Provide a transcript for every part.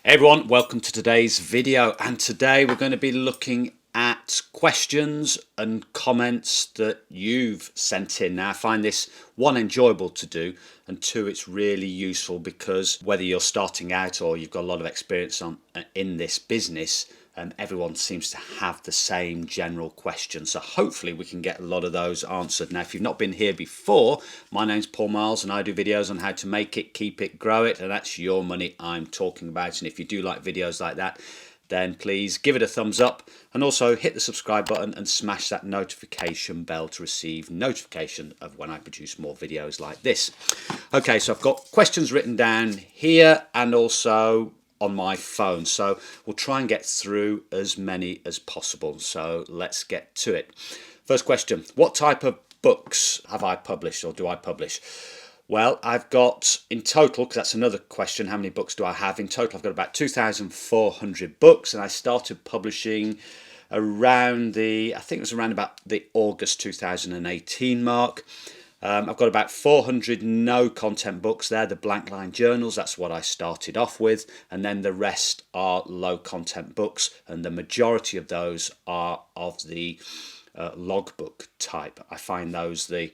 Hey everyone, welcome to today's video, and today we're going to be looking at questions and comments that you've sent in. Now I find this one, enjoyable to do, and two, it's really useful because whether you're starting out or you've got a lot of experience in this business, everyone seems to have the same general questions. So hopefully we can get a lot of those answered. Now if you've not been here before, my name's Paul Marles and I do videos on how to make it, keep it, grow it, and that's your money I'm talking about. And if you do like videos like that, then please give it a thumbs up and also hit the subscribe button and smash that notification bell to receive notification of when I produce more videos like this. Okay, so I've got questions written down here and also on my phone, so we'll try and get through as many as possible. So let's get to it. First question: what type of books have I published, or do I publish? Well, I've got in total, because that's another question, how many books do I have? In total I've got about 2,400 books, and I started publishing around I think it was around about the August 2018 mark. I've got about 400 no content books there, the blank line journals. That's what I started off with, and then the rest are low content books, and the majority of those are of the logbook type. I find those the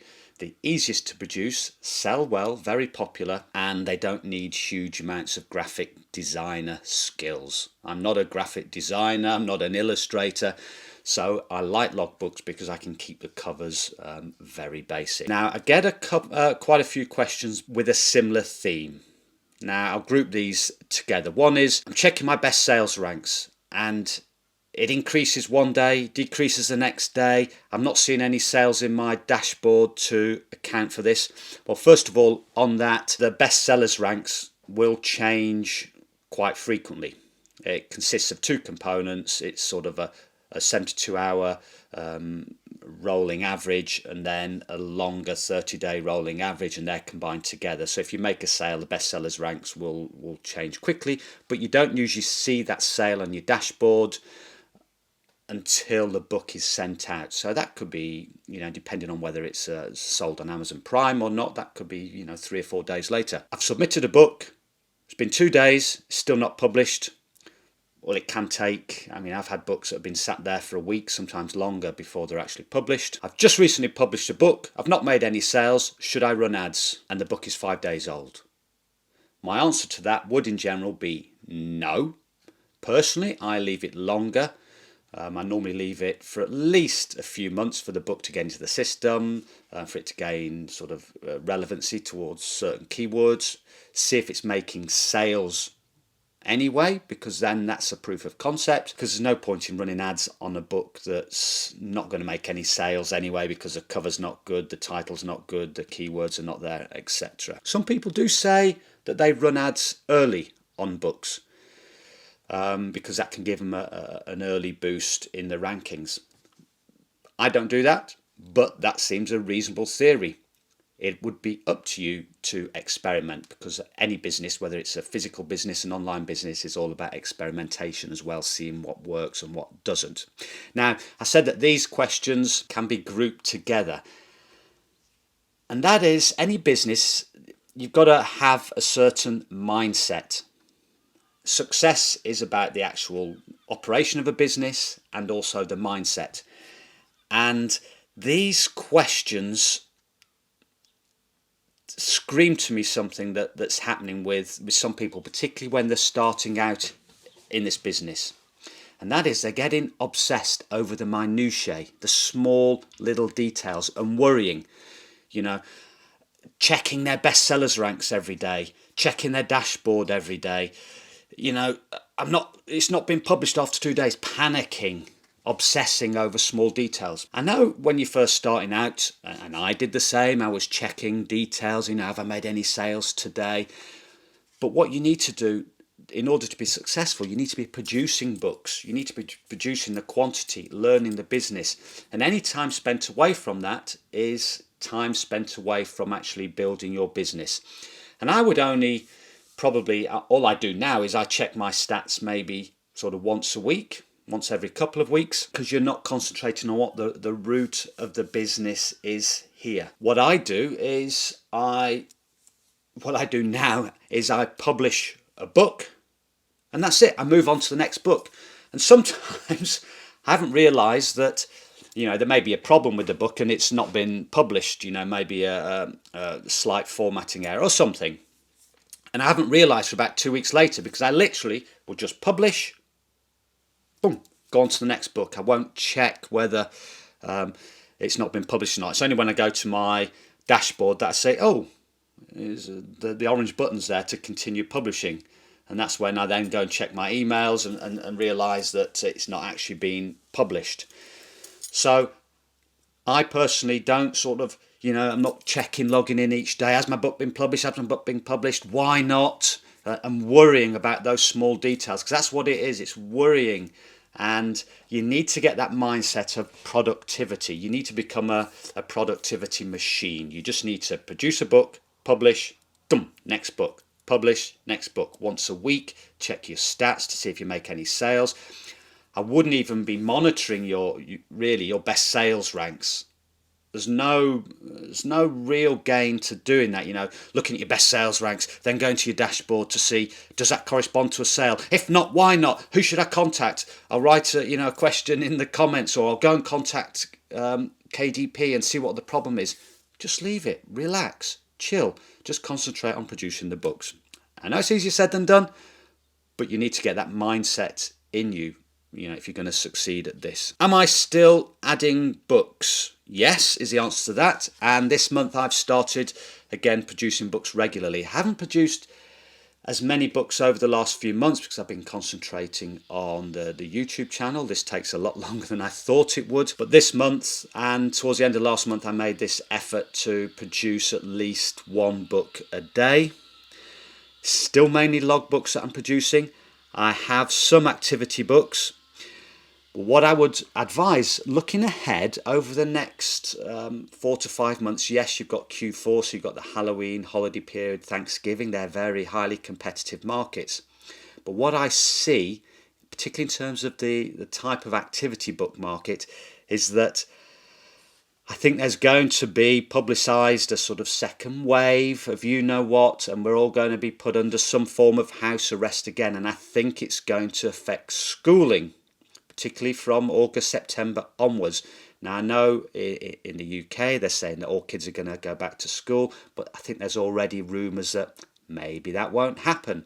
easiest to produce, sell well, very popular, and they don't need huge amounts of graphic designer skills. I'm not a graphic designer, I'm not an illustrator, so I like logbooks because I can keep the covers very basic. Now I get quite a few questions with a similar theme. Now I'll group these together. One is, I'm checking my best sales ranks and it increases one day, decreases the next day. I'm not seeing any sales in my dashboard to account for this. Well, first of all, on that, the best sellers ranks will change quite frequently. It consists of two components. It's sort of a 72-hour rolling average and then a longer 30-day rolling average, and they're combined together. So if you make a sale, the best sellers ranks will change quickly, but you don't usually see that sale on your dashboard until the book is sent out. So that could be, depending on whether it's sold on Amazon Prime or not, that could be 3 or 4 days later. I've submitted a book, it's been 2 days, still not published. Well, it can take, I've had books that have been sat there for a week, sometimes longer, before they're actually published. I've just recently published a book, I've not made any sales, should I run ads? And the book is 5 days old. My answer to that would in general be no. Personally, I leave it longer. I normally leave it for at least a few months for the book to get into the system, for it to gain sort of relevancy towards certain keywords, see if it's making sales anyway, because then that's a proof of concept, because there's no point in running ads on a book that's not going to make any sales anyway, because the cover's not good, the title's not good, the keywords are not there, etc. Some people do say that they run ads early on books, because that can give them an early boost in the rankings. I don't do that, but that seems a reasonable theory. It would be up to you to experiment, because any business, whether it's a physical business, an online business, is all about experimentation as well, seeing what works and what doesn't. Now, I said that these questions can be grouped together, and that is, any business, you've got to have a certain mindset. Success is about the actual operation of a business and also the mindset. And these questions scream to me something that's happening with some people, particularly when they're starting out in this business. And that is, they're getting obsessed over the minutiae, the small little details, and worrying, checking their best sellers ranks every day, checking their dashboard every day. It's not been published after 2 days, panicking, obsessing over small details. I know when you're first starting out, and I did the same, I was checking details, have I made any sales today? But what you need to do in order to be successful, you need to be producing books, you need to be producing the quantity, learning the business, and any time spent away from that is time spent away from actually building your business. And I would only probably, all I do now is I check my stats maybe sort of once a week, once every couple of weeks, because you're not concentrating on what the root of the business is here. What I do now is I publish a book and that's it. I move on to the next book. And sometimes I haven't realised that, there may be a problem with the book and it's not been published, maybe a slight formatting error or something. And I haven't realised for about 2 weeks later, because I literally will just publish, boom, go on to the next book. I won't check whether it's not been published or not. It's only when I go to my dashboard that I say, oh, the orange button's there to continue publishing. And that's when I then go and check my emails and realise that it's not actually been published. So I personally don't I'm not checking, logging in each day. Has my book been published? Has my book been published? Why not? And worrying about those small details, because that's what it is. It's worrying. And you need to get that mindset of productivity. You need to become a productivity machine. You just need to produce a book, publish, boom, next book. Publish, next book. Once a week, check your stats to see if you make any sales. I wouldn't even be monitoring your best sales ranks. There's no real gain to doing that, looking at your best sales ranks, then going to your dashboard to see, does that correspond to a sale? If not, why not? Who should I contact? I'll write a question in the comments, or I'll go and contact KDP and see what the problem is. Just leave it, relax, chill, just concentrate on producing the books. I know it's easier said than done, but you need to get that mindset in you, if you're going to succeed at this. Am I still adding books? Yes, is the answer to that. And this month I've started again producing books regularly. I haven't produced as many books over the last few months because I've been concentrating on the YouTube channel. This takes a lot longer than I thought it would. But this month and towards the end of last month, I made this effort to produce at least one book a day. Still mainly log books that I'm producing. I have some activity books. What I would advise, looking ahead over the next 4 to 5 months, yes, you've got Q4, so you've got the Halloween holiday period, Thanksgiving, they're very highly competitive markets. But what I see, particularly in terms of the type of activity book market, is that I think there's going to be publicised a sort of second wave of what, and we're all going to be put under some form of house arrest again. And I think it's going to affect schooling, particularly from August, September onwards. Now, I know in the UK they're saying that all kids are going to go back to school, but I think there's already rumours that maybe that won't happen.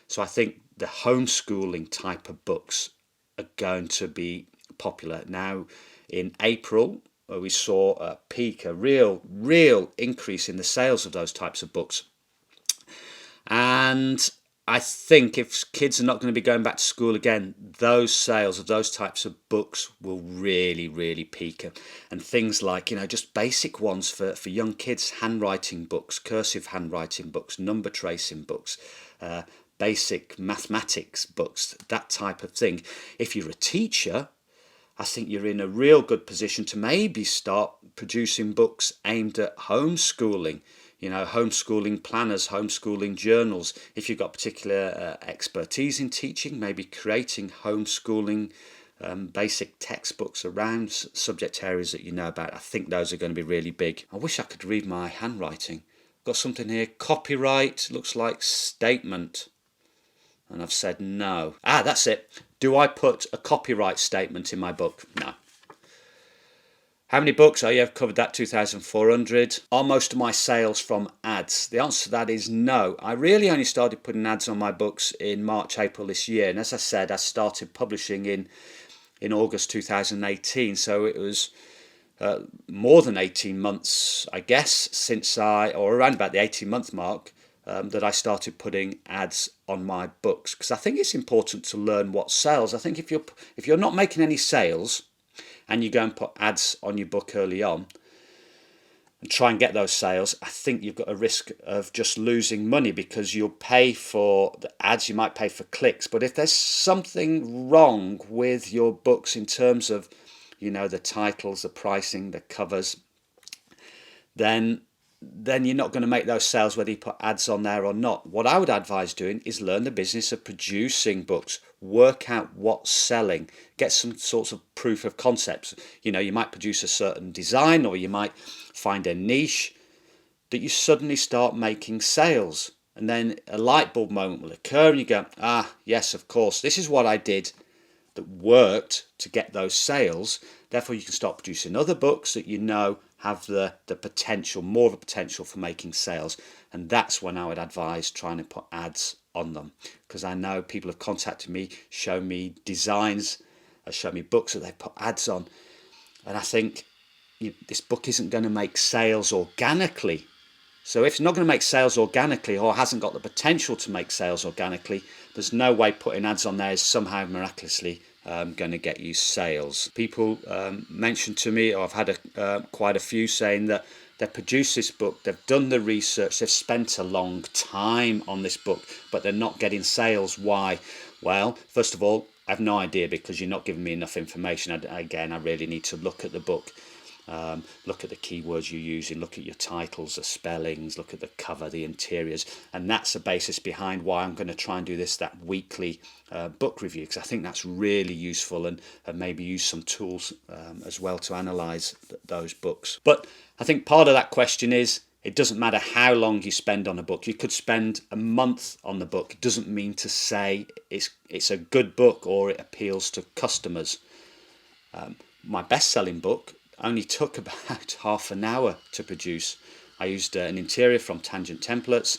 So I think the homeschooling type of books are going to be popular. Now, in April, we saw a peak, a real increase in the sales of those types of books. And I think if kids are not going to be going back to school again, those sales of those types of books will really peak. And things like, just basic ones for young kids, handwriting books, cursive handwriting books, number tracing books, basic mathematics books, that type of thing. If you're a teacher, I think you're in a real good position to maybe start producing books aimed at homeschooling. Homeschooling planners, homeschooling journals. If you've got particular expertise in teaching, maybe creating homeschooling basic textbooks around subject areas that you know about. I think those are going to be really big. I wish I could read my handwriting. I've got something here, copyright, looks like statement. And I've said no. That's it. Do I put a copyright statement in my book? No. How many books? Oh yeah, I've covered that, 2,400. Are most of my sales from ads? The answer to that is no. I really only started putting ads on my books in March, April this year. And as I said, I started publishing in August 2018. So it was more than 18 months, I guess, or around about the 18-month mark, that I started putting ads on my books. Because I think it's important to learn what sells. I think if you're not making any sales, and you go and put ads on your book early on and try and get those sales, I think you've got a risk of just losing money, because you'll pay for the ads, you might pay for clicks. But if there's something wrong with your books in terms of, the titles, the pricing, the covers, then you're not going to make those sales whether you put ads on there or not. What I would advise doing is learn the business of producing books, work out what's selling, get some sorts of proof of concepts. You might produce a certain design, or you might find a niche that you suddenly start making sales. and then a light bulb moment will occur and you go, ah, yes, of course, this is what I did that worked to get those sales. Therefore you can start producing other books that you know have the potential, more of a potential for making sales. And that's when I would advise trying to put ads on them, because I know people have contacted me, shown me designs, shown me books that they put ads on, and I think this book isn't going to make sales organically. So if it's not going to make sales organically, or hasn't got the potential to make sales organically, there's no way putting ads on there is somehow miraculously going to get you sales. People mentioned to me, or I've had quite a few saying that they've produced this book, they've done the research, they've spent a long time on this book, but they're not getting sales. Why? Well, first of all, I have no idea, because you're not giving me enough information. Again, I really need to look at the book. Look at the keywords you're using, look at your titles, the spellings, look at the cover, the interiors, and that's the basis behind why I'm going to try and do that weekly book review, because I think that's really useful, and maybe use some tools as well to analyse those books. But I think part of that question is, it doesn't matter how long you spend on a book. You could spend a month on the book. It doesn't mean to say it's a good book or it appeals to customers. My best-selling book only took about half an hour to produce. I used an interior from Tangent Templates,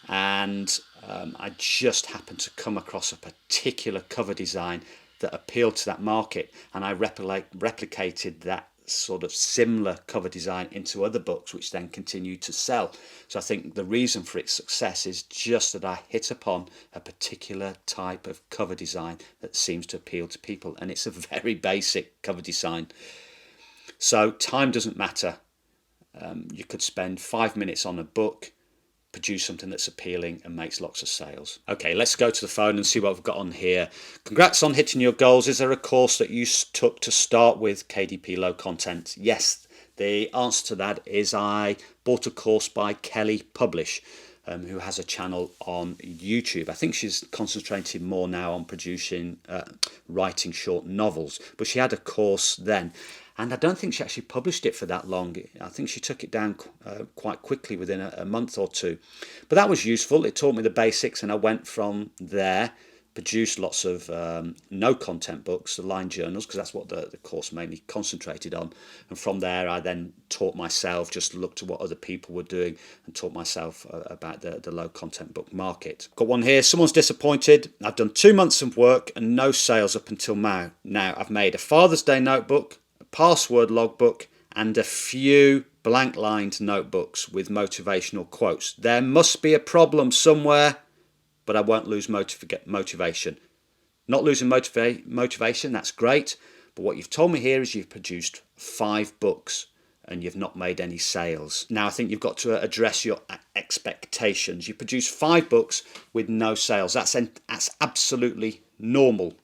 and I just happened to come across a particular cover design that appealed to that market, and I replicated that sort of similar cover design into other books, which then continued to sell. So I think the reason for its success is just that I hit upon a particular type of cover design that seems to appeal to people, and it's a very basic cover design. So time doesn't matter. You could spend 5 minutes on a book, produce something that's appealing and makes lots of sales. Okay, let's go to the phone and see what we've got on here. Congrats on hitting your goals. Is there a course that you took to start with KDP Low Content? Yes, the answer to that is I bought a course by Kelly Publish, who has a channel on YouTube. I think she's concentrated more now on producing, writing short novels, but she had a course then. And I don't think she actually published it for that long. I think she took it down quite quickly within a month or two. But that was useful. It taught me the basics, and I went from there, produced lots of no content books, the line journals, because that's what the course mainly concentrated on. And from there, I then taught myself, just looked at what other people were doing and taught myself about the low content book market. Got one here. Someone's disappointed. I've done 2 months of work and no sales up until now. Now I've made a Father's Day notebook, password logbook, and a few blank lined notebooks with motivational quotes. There must be a problem somewhere, but I won't lose motivation. Not losing motivation, that's great, but what you've told me here is you've produced 5 books and you've not made any sales. Now I think you've got to address your expectations. You produced 5 books with no sales. That's absolutely normal.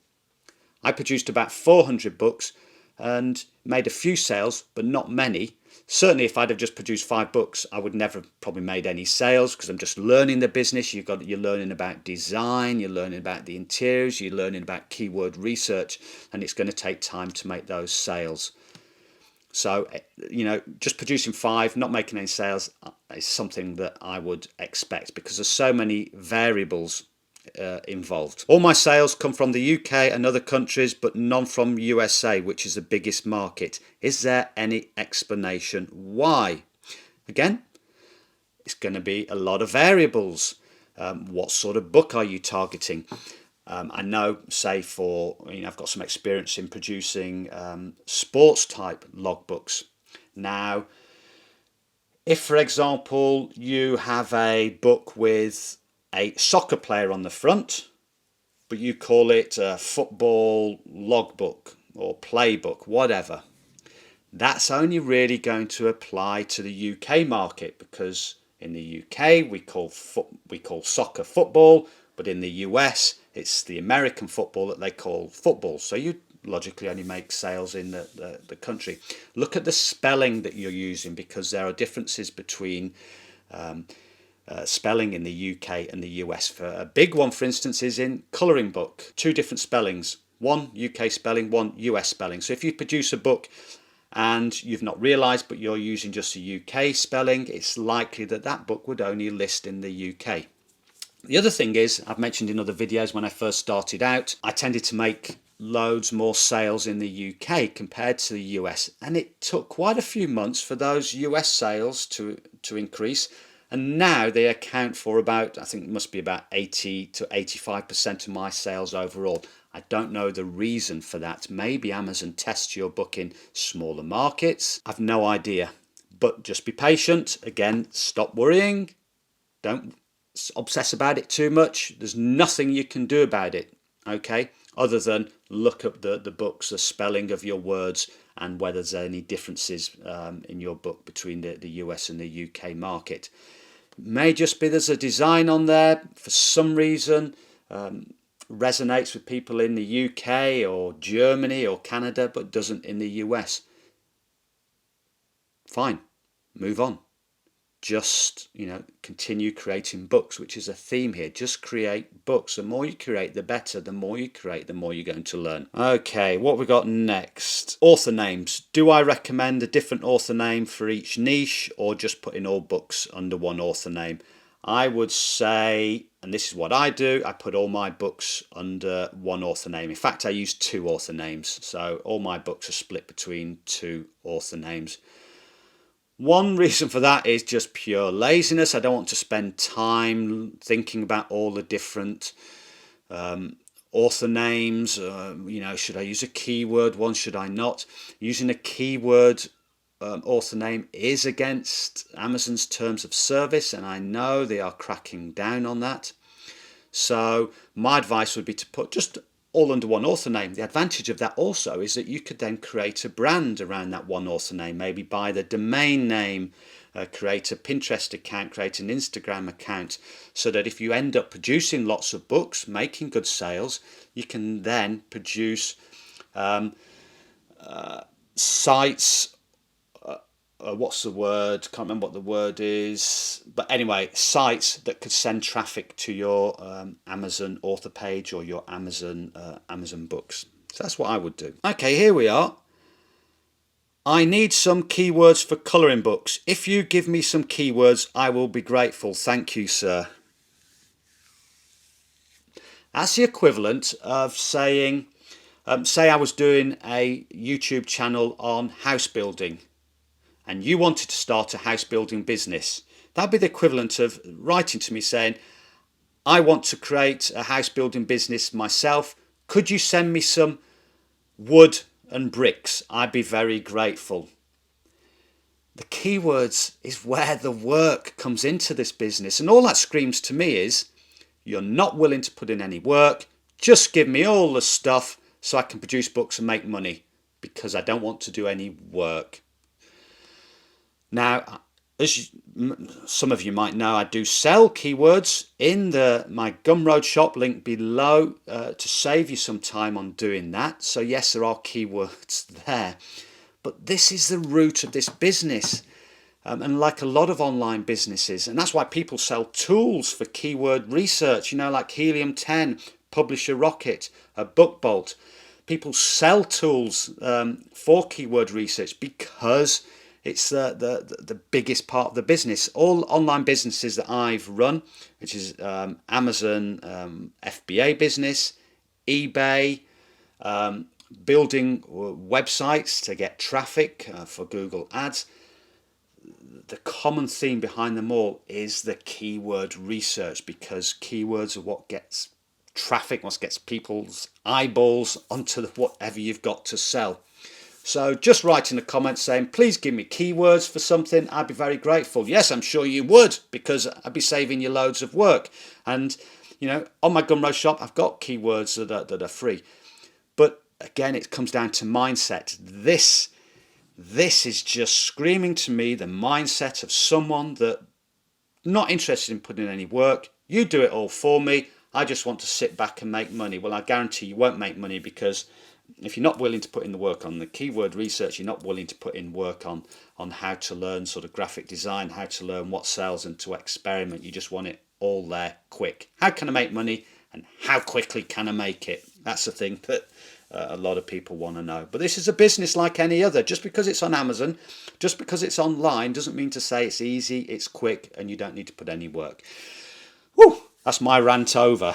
I produced about 400 books and made a few sales, but not many. Certainly if I'd have just produced 5 books, I would never have probably made any sales, because I'm just learning the business. You're learning about design, you're learning about the interiors, you're learning about keyword research, and it's going to take time to make those sales. So, just producing 5, not making any sales is something that I would expect, because there's so many variables involved. All my sales come from the UK and other countries, but none from USA, which is the biggest market. Is there any explanation why? Again, it's going to be a lot of variables. What sort of book are you targeting? I know, say I've got some experience in producing sports type logbooks. Now, if for example you have a book with a soccer player on the front, but you call it a football logbook or playbook, whatever, that's only really going to apply to the UK market, because in the UK we call soccer football, but in the US it's the American football that they call football. So you logically only make sales in the country. Look at the spelling that you're using, because there are differences between spelling in the UK and the US. For a big one, for instance, is in colouring book. 2 different spellings, one UK spelling, one US spelling. So if you produce a book and you've not realised, but you're using just a UK spelling, it's likely that book would only list in the UK. The other thing is, I've mentioned in other videos, when I first started out, I tended to make loads more sales in the UK compared to the US, and it took quite a few months for those US sales to increase, and now they account for about, I think it must be about 80 to 85% of my sales overall. I don't know the reason for that. Maybe Amazon tests your book in smaller markets. I've no idea, but just be patient. Again, stop worrying. Don't obsess about it too much. There's nothing you can do about it, okay, other than look up the books, the spelling of your words, and whether there's any differences in your book between the US and the UK market. It may just be there's a design on there for some reason resonates with people in the UK or Germany or Canada, but doesn't in the US. Fine, move on. Just, continue creating books, which is a theme here. Just create books. The more you create, the better. The more you create, the more you're going to learn. Okay, what we got next? Author names. Do I recommend a different author name for each niche, or just putting all books under one author name? I would say, and this is what I do, I put all my books under one author name. In fact, I use two author names. So all my books are split between two author names. One reason for that is just pure laziness. I don't want to spend time thinking about all the different author names. Should I use a keyword one? Should I not? Using a keyword author name is against Amazon's terms of service, and I know they are cracking down on that. So my advice would be to put just all under one author name. The advantage of that also is that you could then create a brand around that one author name, maybe buy the domain name, create a Pinterest account, create an Instagram account, so that if you end up producing lots of books, making good sales, you can then produce sites, what's the word? Can't remember what the word is. But anyway, sites that could send traffic to your Amazon author page or your Amazon books. So that's what I would do. Okay, here we are. I need some keywords for colouring books. If you give me some keywords, I will be grateful. Thank you, sir. That's the equivalent of saying, say I was doing a YouTube channel on house building, and you wanted to start a house building business. That'd be the equivalent of writing to me saying, I want to create a house building business myself. Could you send me some wood and bricks? I'd be very grateful. The keywords is where the work comes into this business. And all that screams to me is, you're not willing to put in any work. Just give me all the stuff so I can produce books and make money, because I don't want to do any work. Now, as some of you might know, I do sell keywords in my Gumroad shop, link below, to save you some time on doing that. So yes, there are keywords there, but this is the root of this business. And like a lot of online businesses, and that's why people sell tools for keyword research, like Helium 10, Publisher Rocket, BookBolt. People sell tools for keyword research because it's the biggest part of the business. All online businesses that I've run, which is Amazon FBA business, eBay, building websites to get traffic for Google Ads, the common theme behind them all is the keyword research, because keywords are what gets traffic, what gets people's eyeballs onto whatever you've got to sell. So just write in the comments saying, please give me keywords for something. I'd be very grateful. Yes, I'm sure you would, because I'd be saving you loads of work. And, on my Gumroad shop, I've got keywords that are free. But again, it comes down to mindset. This is just screaming to me the mindset of someone that not interested in putting in any work. You do it all for me. I just want to sit back and make money. Well, I guarantee you won't make money, because if you're not willing to put in the work on the keyword research, you're not willing to put in work on how to learn sort of graphic design, how to learn what sells, and to experiment. You just want it all there quick. How can I make money, and how quickly can I make it? That's the thing that a lot of people want to know. But this is a business like any other. Just because it's on Amazon, just because it's online, doesn't mean to say it's easy, it's quick, and you don't need to put any work. Woo! That's my rant over.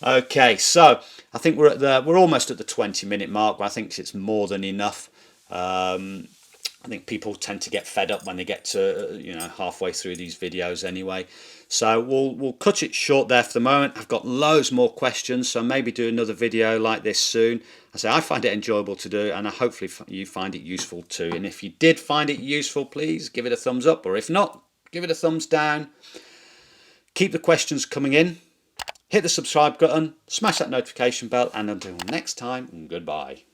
Okay, so I think we're almost at the 20-minute mark, but I think it's more than enough. I think people tend to get fed up when they get to halfway through these videos anyway. So we'll cut it short there for the moment. I've got loads more questions, so maybe do another video like this soon. I find it enjoyable to do, and hopefully you find it useful too. And if you did find it useful, please give it a thumbs up, or if not, give it a thumbs down. Keep the questions coming in. Hit the subscribe button, smash that notification bell, and until next time, goodbye.